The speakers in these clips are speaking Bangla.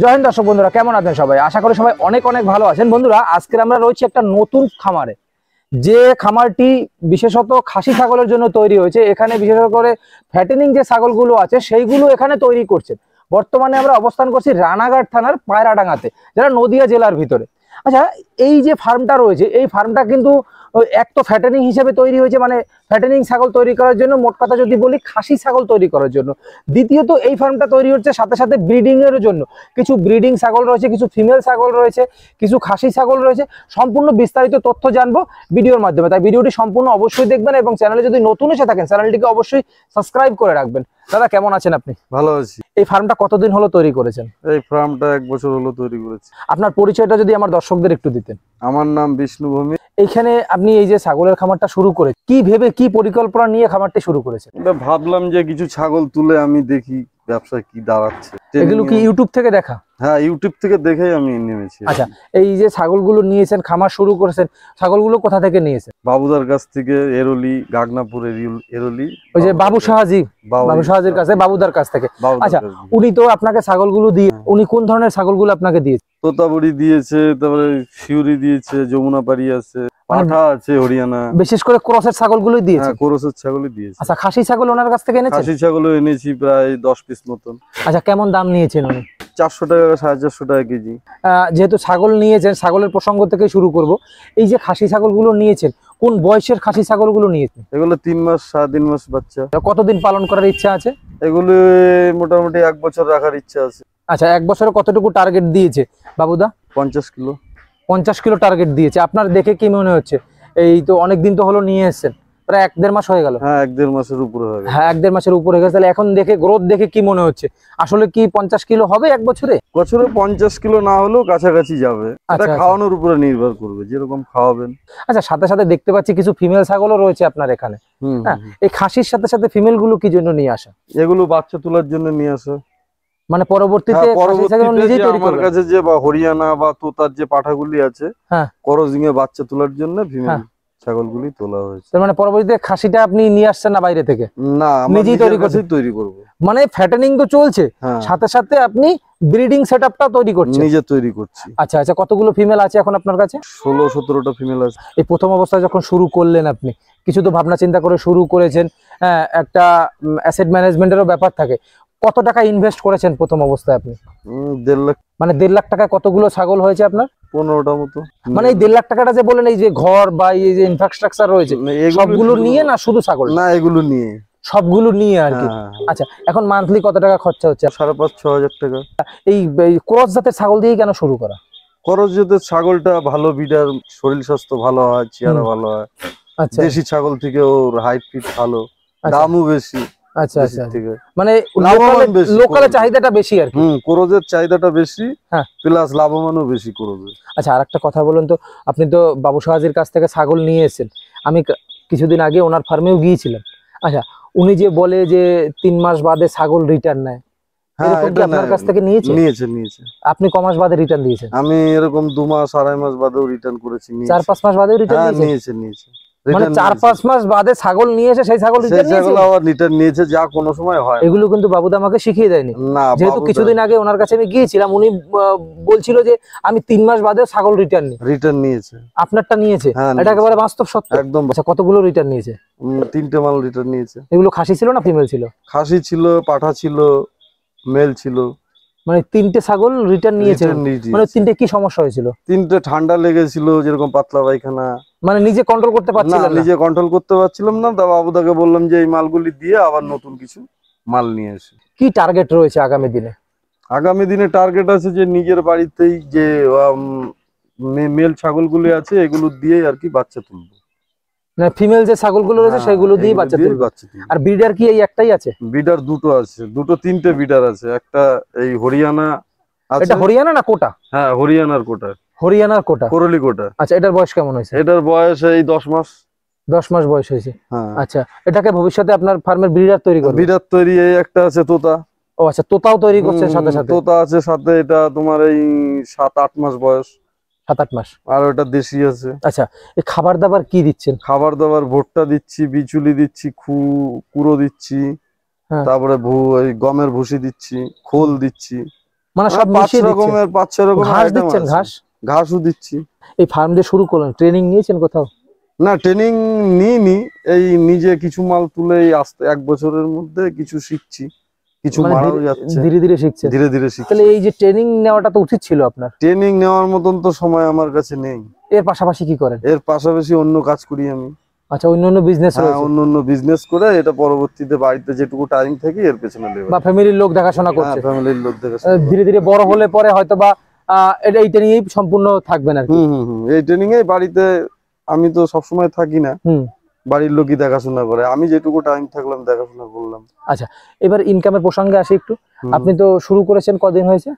জয় হিন্দ দর্শক বন্ধুরা, কেমন আছেন সবাই? আশা করি সবাই অনেক অনেক ভালো আছেন। বন্ধুরা, আজকে আমরা রয়েছি একটা নতুন খামারে, যে খামারটি বিশেষত খাসি ছাগলের জন্য তৈরি হয়েছে। এখানে বিশেষ করে ফ্যাটেনিং যে ছাগলগুলো আছে সেইগুলো এখানে তৈরি করছেন। বর্তমানে আমরা অবস্থান করছি রানাঘাট থানার পায়রাডাঙ্গাতে, যেটা নদিয়া জেলার ভিতরে। আচ্ছা, এই যে ফার্মটা রয়েছে, এই ফার্মটা কিন্তু এক তো ফ্যাটেনিং হিসেবে তৈরি হয়েছে, মানে ফ্যাটেনিং ছাগল তৈরি করার জন্য, মোট কথা যদি বলি খাসি ছাগল তৈরি করার জন্য। দ্বিতীয়ত এই ফার্মটা তৈরি হচ্ছে সাথে সাথে ব্রিডিং এর জন্য। কিছু ব্রিডিং ছাগল রয়েছে, কিছু ফিমেল ছাগল রয়েছে, কিছু খাসি ছাগল রয়েছে। সম্পূর্ণ বিস্তারিত তথ্য জানবো ভিডিওর মাধ্যমে, তাই ভিডিওটি সম্পূর্ণ অবশ্যই দেখবেন এবং চ্যানেলে যদি নতুন এসে থাকেন চ্যানেলটিকে অবশ্যই সাবস্ক্রাইব করে রাখবেন। দাদা, কেমন আছেন আপনি? ভালো আছি। এই ফার্মটা কতদিন হলো তৈরি করেছেন? এই ফার্মটা 1 বছর হলো তৈরি করেছি। আপনার পরিচয়টা যদি আমার দর্শকদের একটু দিতেন। আমার নাম বিষ্ণু ভৌমিক। এইখানে আপনি এই যে ছাগলের খামারটা শুরু করে কি ভেবে, কি পরিকল্পনা নিয়ে খামারটি শুরু করেছেন? ভাবলাম যে কিছু ছাগল তুলে আমি দেখি ব্যবসায় কি দাঁড়াচ্ছে। এগুলো কি ইউটিউব থেকে দেখা? হ্যাঁ, ইউটিউব থেকে দেখেই আমি নেমেছি। আচ্ছা, এই যে ছাগলগুলো নিয়েছেন, খামার শুরু করেছেন, ছাগলগুলো কোথা থেকে নিয়েছেন? বাবুদার কাছ থেকে, এরোলি, গাগনাপুর এরোলি, ওই যে বাবু শাহাজির কাছে, বাবুদার কাছ থেকে। আচ্ছা, উনি তো আপনাকে ছাগলগুলো দিয়ে, উনি কোন ধরনের ছাগলগুলো আপনাকে দিয়েছে? তোতাবড়ি দিয়েছে, তারপরে শিউরি দিয়েছে, যমুনা পাড়ি আছে, পাঠা আছে, হরিয়ানা। বিশেষ করে ক্রসের ছাগলগুলোই দিয়েছে? হ্যাঁ, ক্রসের ছাগলই দিয়েছে। আচ্ছা, খাসি ছাগল ওনার কাছ থেকে এনেছেন? খাসি ছাগলও এনেছি প্রায় 10 পিস মতন। আচ্ছা, কেমন দাম নিয়েছেন উনি? 400 টাকা, 450 টাকা কেজি। যেহেতু ছাগল নিয়েছেন, ছাগলের প্রসঙ্গ থেকে শুরু করব। এই যে খাসি ছাগলগুলো নিয়েছেন, কোন বয়সের খাসি ছাগলগুলো নিয়েছেন? এগুলো 3 মাস, 3.5 মাস বাচ্চা। কতদিন পালন করার ইচ্ছা আছে? এগুলো মোটামুটি 1 বছর রাখার ইচ্ছা আছে। আচ্ছা, 1 বছরে কতটুকু টার্গেট দিয়েছে বাবুদা? 50 কিলো। 50 কিলো টার্গেট দিয়েছে। আপনার দেখে কি মনে হচ্ছে? এই তো অনেকদিন তো হলো নিয়ে এসেছেন, প্রায় 1-1.5 মাস হয়ে গেল। হ্যাঁ, 1-1.5 মাসের উপরে হয়ে গেল। হ্যাঁ, 1-1.5 মাসের উপরে হয়ে গেছে। তাহলে এখন দেখে, গ্রোথ দেখে কি মনে হচ্ছে? আসলে কি 50 কিলো হবে 1 বছরে? বছরে 50 কিলো না হলেও কাছাকাছি যাবে। এটা আচ্ছা, খাওয়ানোর উপরে নির্ভর করবে, যেরকম খাওয়াবেন। আচ্ছা, সাথে সাথে দেখতে পাচ্ছি কিছু ফিমেল ছাগলও রয়েছে আপনার এখানে। হ্যাঁ, এই খাসির সাথে সাথে ফিমেল গুলো কি জন্য নিয়ে আসা? এগুলো বাচ্চা তোলার জন্য নিয়ে আসা। মানে পরবর্তীতে নিজেই তৈরি আমার কাছে যে হরিয়ানা বা তোতার যে পাঠাগুলি আছে, হ্যাঁ, ক্রসিং এ বাচ্চা তোলার জন্য ফিমেল ছাগলগুলি তোলা হয়েছে। তার মানে পরবর্তীতে খাসিটা আপনি নিয়ে আসছেন না বাইরে থেকে? না, নিজেই তৈরি করব। মানে ফ্যাটেনিং তো চলছে, সাথে সাথে আপনি ব্রিডিং সেটআপটা তৈরি করছেন? নিজে তৈরি করছি। আচ্ছা আচ্ছা, কতগুলো ফিমেল আছে এখন আপনার কাছে? 16-17টা ফিমেল আছে। এই প্রথম অবস্থায় যখন শুরু করলেন আপনি, কিছু তো ভাবনা চিন্তা করে শুরু করেছেন। হ্যাঁ, একটা অ্যাসেট ম্যানেজমেন্টেরও ব্যাপার থাকে। কত টাকা ইনভেস্ট করেছেন প্রথম অবস্থায় আপনি? 1.5 লাখ। মানে 1.5 লাখ টাকা কতগুলো ছাগল হয়েছে আপনার? 15টা মতো। মানে এই 1.5 লাখ টাকাটা যে বলেন, এই যে ঘর বা এই যে ইনফ্রাস্ট্রাকচার রয়েছে, সবগুলো নিয়ে না শুধু ছাগল? না, এগুলো নিয়ে, সবগুলো নিয়ে আর কি। আচ্ছা, এখন মান্থলি কত টাকা খরচা হচ্ছে? 5,500-6 হাজার টাকা। এই ক্রস জাতের ছাগল দিয়ে কেন শুরু করা? ক্রস জাতের ছাগলটা ভালো, বিডার শরীর স্বাস্থ্য ভালো হয়, চেহারা ভালো হয়। আচ্ছা, দেশি ছাগল থেকে ওর হাইট ফিট ভালো, দামও বেশি। আচ্ছা আচ্ছা, মানে লোকালের চাহিদাটা বেশি আর কি। ক্রসের চাহিদাটা বেশি, প্লাস লাভবানও বেশি ক্রসের। আচ্ছা, আরেকটা কথা বলুন তো, আপনি তো বাবু শাহাজির কাছ থেকে ছাগল নিয়ে এসেছেন, আমি কিছুদিন আগে ওনার ফার্মেও গিয়েছিলাম। আচ্ছা, উনি যে বলে যে 3 মাস বাদে ছাগল রিটার্ন নেয়, আপনার কাছ থেকে নিয়েছে? নিয়েছে। আপনি ক মাস বাদে রিটার্ন দিয়েছেন? আমি এরকম 2 মাস 2.5 মাস বাদেও রিটার্ন করেছি। 4-5 মাস বাদেও রিটার্ন নিয়েছে। মানে 4-5 মাস বাদে ছাগল নিয়ে এসে সেই ছাগল রিটার্ন নিয়েছে, যা কোনো সময় হয়। এগুলো কিন্তু বাবুদা আমাকে শিখিয়ে দেয়নি। যেহেতু কিছুদিন আগে ওনার কাছে আমি গিয়েছিলাম, উনি বলছিল যে আমি 3 মাস বাদেও ছাগল রিটার্ন নিয়েছে। আপনারটা নিয়েছে? এটা একেবারে বাস্তব সত্য একদম। আচ্ছা, কতগুলো রিটার্ন নিয়েছে? 3টে মাল রিটার্ন নিয়েছে। এগুলো খাসি ছিল না ফিমেল ছিল? খাসি ছিল, পাঠা ছিল, মেল ছিল। মানে 3টে ছাগল রিটার্ন নিয়েছে। মানে 3টে কি সমস্যা হয়েছিল? 3টে ঠান্ডা লেগেছিল, যেরকম পাতলা পায়খানা। মানে নিজে কন্ট্রোল করতে পারছিলাম না? নিজে কন্ট্রোল করতে পারছিলাম না। তা বাবুদাকে বললাম যে এই মালগুলি দিয়ে আবার নতুন কিছু মাল নিয়ে আসি। কি টার্গেট রয়েছে আগামী দিনে? আগামী দিনে টার্গেট আছে যে নিজের বাড়িতেই যে মেল ছাগলগুলি আছে, এগুলো দিয়ে আর কি বাচ্চা তুলবো। না, ফিমেল যে ছাগলগুলো রয়েছে সেগুলো দিয়ে বাচ্চা তুলবো। আর ব্রিডার কি এই একটাই আছে? ব্রিডার 2টো আছে, 2-3টে ব্রিডার আছে। একটা এই হরিয়ানা আছে। এটা হরিয়ানা না কোটা? হ্যাঁ, হরিয়ানার কোটা। হরিয়ানার কোটা, করলি কোটা। আচ্ছা, এটার বয়স কেমন হয়েছে? এটার বয়স এই 10 মাস। 10 মাস বয়স হয়েছে। আচ্ছা, এটাকে ভবিষ্যতে আপনার ফার্মের ব্রিডার তৈরি করবে? ব্রিডার তৈরি। এই একটা আছে তোতা। ও আচ্ছা, তোতাও তৈরি করছে সাথে সাথে? তোতা আছে সাথে। এটা তোমার এই 7-8 মাস বয়স। 7-8 মাস। আর ওটা দেশি আছে। আচ্ছা, এই খাবার দাবার কি দিচ্ছেন? খাবার দাবার ভুট্টা দিচ্ছি, বিচুলি দিচ্ছি, কুড়ো দিচ্ছি, তারপরে গমের ভুসি দিচ্ছি, খোল দিচ্ছি। মানে সব মিশিয়ে রকমের 5-6 রকমের ঘাস দিচ্ছেন? ঘাসও দিচ্ছি। এই ফার্ম দিয়ে শুরু করলেন, ট্রেনিং নিয়েছেন কোথাও? না, ট্রেনিং নিইনি, এই নিজে কিছু মাল তুলে আসতে 1 বছরের মধ্যে কিছু শিখছি, কিছু মারাও যাচ্ছে, ধীরে ধীরে শিখছে। ধীরে ধীরে শিখছি। তাহলে এই যে ট্রেনিং নেওয়াটা তো উচিত ছিল আপনার। ট্রেনিং নেওয়ার মতন তো সময় আমার কাছে নেই। এর পাশাপাশি কি করেন? এর পাশাপাশি অন্য কাজ করি আমি। আচ্ছা, অন্য বিজনেস রয়েছে? অন্য বিজনেস করে এটা পরবর্তীতে বাড়িতে যেটুকু টাইম থাকে এর পেছনে লেগে বা ফ্যামিলির লোক দেখাশোনা করছে। ফ্যামিলির লোক দেখাশোনা। ধীরে ধীরে বড় হলে পরে হয়তো বা এই ট্রেনিংই সম্পূর্ণ থাকবেন আর কি। এই ট্রেনিং এ বাড়িতে আমি তো সব সময় থাকি না, বাড়ির লোকই দেখাশোনা করে, আমি যেটুকু টাইম থাকলাম দেখাশোনা করলাম। আচ্ছা, এবার ইনকামের প্রসঙ্গে আসি একটু। আপনি তো শুরু করেছেন কদিন হয়েছে?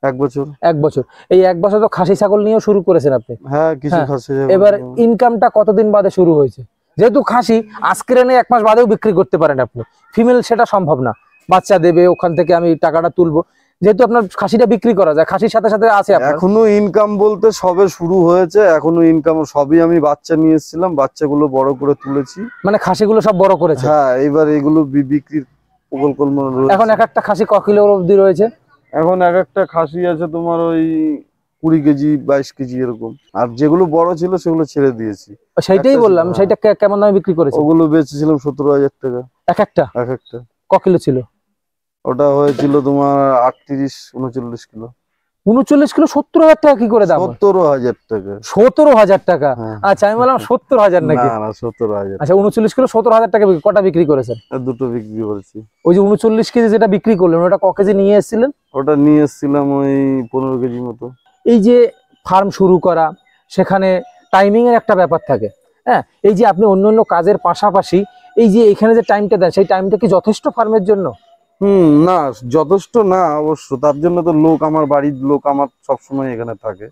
1 বছর। 1 বছর। এই 1 বছর তো খাসি ছাগল নিয়েও শুরু করেছেন আপনি? হ্যাঁ, কিছু খাসি। এবার ইনকামটা কতদিন বাদে শুরু হয়েছে? যেহেতু খাসি আজকের এনে 1 মাস বাদেও বিক্রি করতে পারেন আপনি, ফিমেল সেটা সম্ভব না, বাচ্চা দেবে, ওখান থেকে আমি টাকাটা তুলবো। যেহেতু আপনার খাসিটা বিক্রি করা যায়, খাসির সাথে সাথে আছে এখনো ইনকাম বলতে সবে শুরু হয়েছে, এখনো ইনকাম সবই আমি বাচ্চা নিয়ে এসেছিলাম, বাচ্চাগুলো বড় করে তুলেছি। মানে খাসিগুলো সব বড় করেছে? হ্যাঁ, এবার এগুলো বিক্রির পরিকল্পনা রয়েছে। এখন এক একটা খাসি ক কিলো অবধি রয়েছে? এখন এক একটা খাসি আছে তোমার ওই 20 কেজি 22 কেজি এরকম, আর যেগুলো বড় ছিল সেগুলো ছেড়ে দিয়েছি। সেটাই বললাম, সেটা কেমন দামে বিক্রি করেছে? ওগুলো বেচেছিলাম 17,000 টাকা এক একটা। ক কিলো ছিল ওটা? হয়েছিল তোমার 38-39 কিলো। 39 কিলো 70,000 টাকা কি করে দাম? 17,000 টাকা। 17,000 টাকা? আচ্ছা, আমি বললাম 70,000 নাকি। না, 17,000। আচ্ছা, 39 কিলো 17,000 টাকা কটা বিক্রি করেছেন? দুটো বিক্রি করেছি। ওই যে 39 কেজি যেটা বিক্রি করলেন ওটা ক কেজি নিয়ে এসেছিলেন? ওটা নিয়ে এসেছিলাম ওই 15 কেজি মতো। এই যে ফার্ম শুরু করা, সেখানে টাইমিং এর একটা ব্যাপার থাকে। হ্যাঁ, এই যে আপনি অন্য কাজের পাশাপাশি এই যে এখানে যে টাইমটা দেন, সেই টাইমটা কি যথেষ্ট ফার্মের জন্য? না, যথেষ্ট না অবশ্য, তার জন্য তো লোক, আমার বাড়ির লোক আমার সবসময় এখানে থাকে।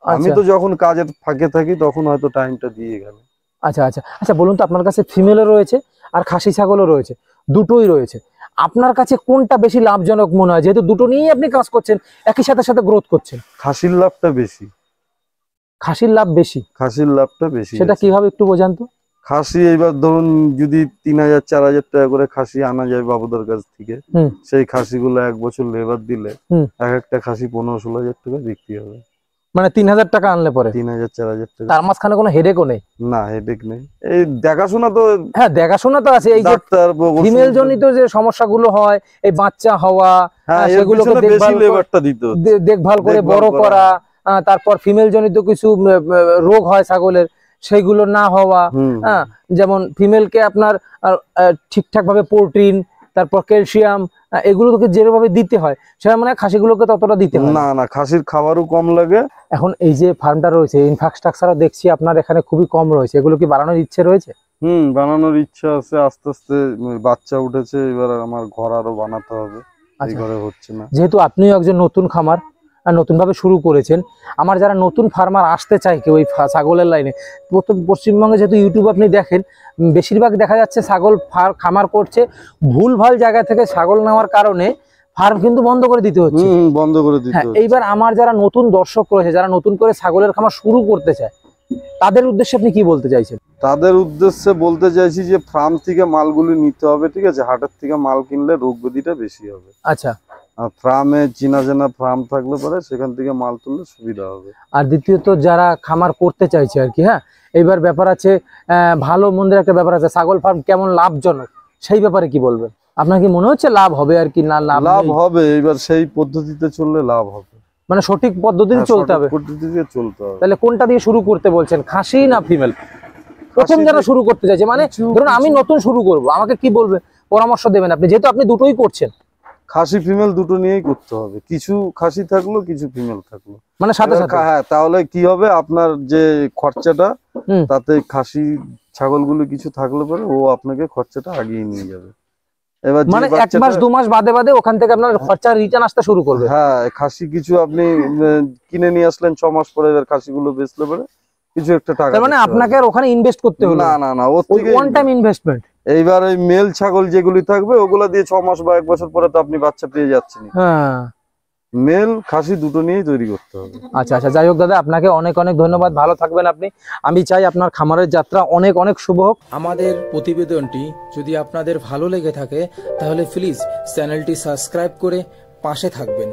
আমি তো যখন কাজের ফাঁকে থাকি তখন হয়তো টাইমটা দিই এখানে। আচ্ছা আচ্ছা আচ্ছা, বলুন তো, আপনার কাছে ফিমেলও রয়েছে আর খাসি ছাগলও রয়েছে, দুটোই রয়েছে, আপনার কাছে কোনটা বেশি লাভজনক মনে হয়? যেহেতু দুটো নিয়েই আপনি কাজ করছেন, একই সাথে সাথে গ্রোথ করছেন। খাসির লাভটা বেশি। খাসির লাভ বেশি? খাসির লাভটা বেশি। সেটা কিভাবে একটু বোঝান তো। খাসি এবার ধরুন যদি 3,000-4,000 টাকা করে খাসি আনা যায় বাবুদার কাছ থেকে, সেই খাসিগুলো 1 বছর লেবার দিলে এক একটা খাসি 15-16,000 টাকা বিক্রি হবে। মানে 3,000 টাকা আনলে পরে 3,000-4,000 টাকা। তার মাঝখানে কোনো হেডেকও নেই? না, হেডেক নেই। এই দেখাশোনা তো, হ্যাঁ দেখাশোনা তো আছে। এই যে ফিমেল জনিত যে সমস্যাগুলো হয়, এই বাচ্চা হওয়া, সেগুলোকে দেখভাল করে বড় করা, তারপর ফিমেল জনিত কিছু রোগ হয় ছাগলের, সেগুলো না হওয়া, যেমন ফিমেলকে আপনার ঠিকঠাক ভাবে প্রোটিন, তারপর ক্যালসিয়াম, এগুলোকে যেভাবে দিতে হয় সেটা মানে খাসিগুলোকে ততটা দিতে হয় না। খাসির খাবারও কম লাগে। এখন এই যে ফার্মটা রয়েছে, ইনফ্রাস্ট্রাকচারও দেখছি আপনার এখানে খুবই কম রয়েছে, এগুলো কি বাড়ানোর ইচ্ছে রয়েছে? বানানোর ইচ্ছা আছে, আস্তে আস্তে বাচ্চা উঠেছে, এবার আমার ঘর আরো বানাতে হবে, এই ঘরে হচ্ছে না। যেহেতু আপনিও একজন নতুন খামার আর নতুন ভাবে শুরু করেছেন, আমার যারা নতুন ফার্মার আসতে চায় কেউ এই ছাগলের লাইনে, পশ্চিমবঙ্গে যেহেতু ইউটিউব আপনি দেখেন, বেশিরভাগ দেখা যাচ্ছে ছাগল খামার করছে, ভুলভাল জায়গা থেকে ছাগল নেওয়ার কারণে ফার্ম কিন্তু বন্ধ করে দিতে হচ্ছে। এইবার আমার যারা নতুন দর্শক রয়েছে, যারা নতুন করে ছাগলের খামার শুরু করতে চায়, তাদের উদ্দেশ্যে আপনি কি বলতে চাইছেন? তাদের উদ্দেশ্যে বলতে চাইছি যে ফার্ম থেকে মালগুলি নিতে হবে, ঠিক আছে? হাটের থেকে মাল কিনলে রোগ ব্যাধিটা বেশি হবে। আচ্ছা, আর ফার্মে চেনা জানা ফার্ম থাকলে পরে সেখান থেকে মাল তুললে সুবিধা হবে। আর দ্বিতীয়ত যারা খামার করতে চাইছে আর কি, হ্যাঁ, এইবার ব্যাপার আছে, ভালো মন্দের একটা ব্যাপার আছে, ছাগল ফার্ম কেমন লাভজনক সেই ব্যাপারে কি বলবেন? আপনার কি মনে হচ্ছে লাভ হবে আর কি? না, লাভ হবে, এবার সেই পদ্ধতিতে চললে লাভ হবে, মানে সঠিক পদ্ধতিতে চলতে হবে। তাহলে কোনটা দিয়ে শুরু করতে বলছেন, খাসি না ফিমেল? প্রথম যারা শুরু করতে চাইছে, মানে ধরুন আমি নতুন শুরু করব, আমাকে কি বলবে, পরামর্শ দেবেন আপনি, যেহেতু আপনি দুটোই করছেন? খাসি ফিমেল দুটো নিয়েই করতে হবে, কিছু খাসি থাকলো কিছু ফিমেল থাকলো, মানে সাথে সাথে। হ্যাঁ, তাহলে কি হবে, আপনার যে খরচাটা, তাতে খাসি ছাগলগুলো কিছু থাকলে পরে ও আপনাকে খরচাটা আগিয়ে নিয়ে যাবে। এবার মানে 1 মাস 2 মাস বাদে বাদে ওখান থেকে আপনার খরচা রিটার্ন আসতে শুরু করবে। হ্যাঁ, খাসি কিছু আপনি কিনে নিয়ে আসলেন 6 মাস পরে, এবার খাসিগুলো বেচলে পরে কিছু একটা টাকা, তার মানে আপনাকে আর ওখানে ইনভেস্ট করতে হলো না, ওর থেকে ওয়ান টাইম ইনভেস্টমেন্ট। এইবার ওই মেল ছাগল যেগুলি থাকবে ওগুলা দিয়ে 6 মাস বা 1 বছর পরে তো আপনি বাচ্চা পেয়ে যাচ্ছেন। হ্যাঁ, মেল খাসি দুটো নিয়েই তৈরি করতে হবে। আচ্ছা আচ্ছা, যাই হোক দাদা, আপনাকে অনেক অনেক ধন্যবাদ, ভালো থাকবেন আপনি। আমি চাই আপনার খামারের যাত্রা অনেক অনেক শুভ হোক। আমাদের প্রতিবেদনটি যদি আপনাদের ভালো লেগে থাকে তাহলে প্লিজ চ্যানেলটি সাবস্ক্রাইব করে পাশে থাকবেন।